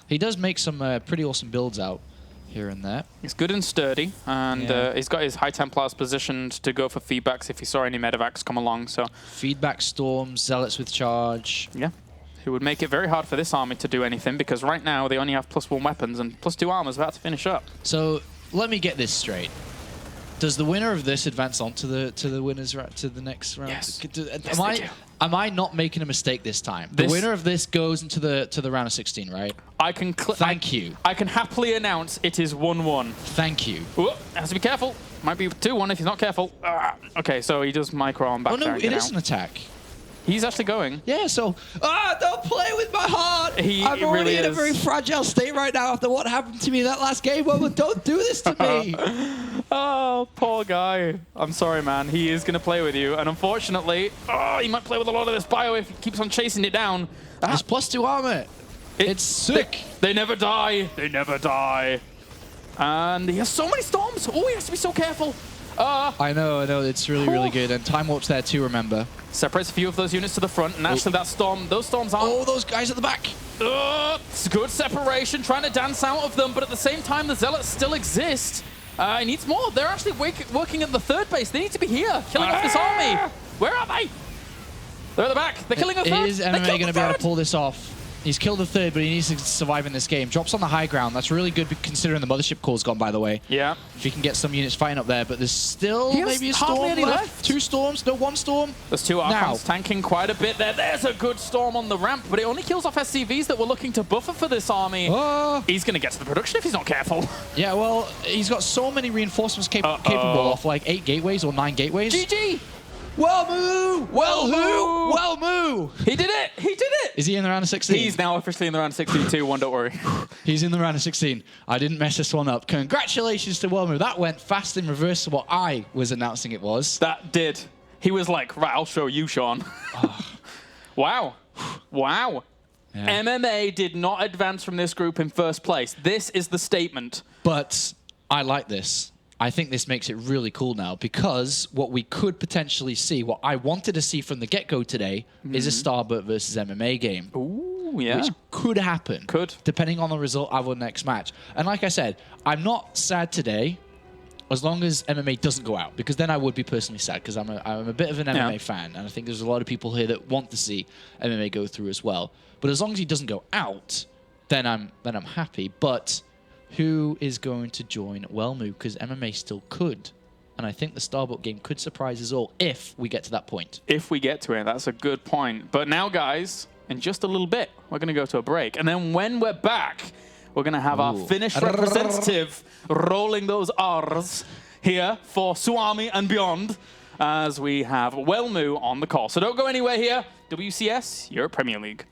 He does make some pretty awesome builds out here and there. He's good and sturdy, and he's got his High Templars positioned to go for feedbacks if he saw any medevacs come along. So feedback storms, zealots with charge. Yeah, it would make it very hard for this army to do anything because right now they only have +1 weapons and +2 armor is about to finish up. So let me get this straight. Does the winner of this advance on to the winners to the next round? Yes. Am I not making a mistake this time? The winner of this goes into the round of 16, right? Thank you. I can happily announce it is 1-1. Thank you. Ooh, has to be careful. Might be 2-1 if he's not careful. Okay, so he does micro on back. Oh no, it is an attack. He's actually going. Yeah, so... don't play with my heart! I'm already really in a very fragile state right now after what happened to me in that last game. Well, don't do this to me! Oh, poor guy. I'm sorry, man. He is going to play with you. And unfortunately, he might play with a lot of this bio if he keeps on chasing it down. It's +2 armor. It's sick. They never die. They never die. And he has so many storms. Oh, he has to be so careful. I know. It's really, really good. And time warp's there too, remember. Separates a few of those units to the front, and actually those storms aren't... Oh, those guys at the back! It's good separation, trying to dance out of them, but at the same time, the Zealots still exist. He needs more. They're actually working at the third base. They need to be here, killing off this army. Where are they? They're at the back. They're killing a third. Is MMA going to be able to pull this off? He's killed the third, but he needs to survive in this game. Drops on the high ground. That's really good considering the mothership core's gone, by the way. Yeah. If he can get some units fighting up there, but there's still maybe a storm left. 2 storms, no 1 storm. There's 2 Archons tanking quite a bit there. There's a good storm on the ramp, but it only kills off SCVs that were looking to buffer for this army. He's going to get to the production if he's not careful. Yeah, well, he's got so many reinforcements capable of like 8 gateways or 9 gateways. GG! Welmu! Welmu! He did it! He did it! Is he in the round of 16? He's now officially in the round of 16 2-1, don't worry. He's in the round of 16. I didn't mess this one up. Congratulations to Welmu. That went fast in reverse to what I was announcing it was. That did. He was like, right, I'll show you, Sean. Wow. Wow. Yeah. MMA did not advance from this group in first place. This is the statement. But I like this. I think this makes it really cool now because what we could potentially see, what I wanted to see from the get-go today, is a Starbert versus MMA game. Ooh, yeah. Which could happen. Could. Depending on the result of our next match. And like I said, I'm not sad today as long as MMA doesn't go out, because then I would be personally sad because I'm a bit of an MMA fan, and I think there's a lot of people here that want to see MMA go through as well. But as long as he doesn't go out, then I'm happy. But who is going to join Welmu? Because MMA still could. And I think the Starbot game could surprise us all if we get to that point. If we get to it, that's a good point. But now, guys, in just a little bit, we're going to go to a break. And then when we're back, we're going to have our Finnish representative rolling those R's here for Suomi and beyond as we have Welmu on the call. So don't go anywhere here. WCS, you're Premier League.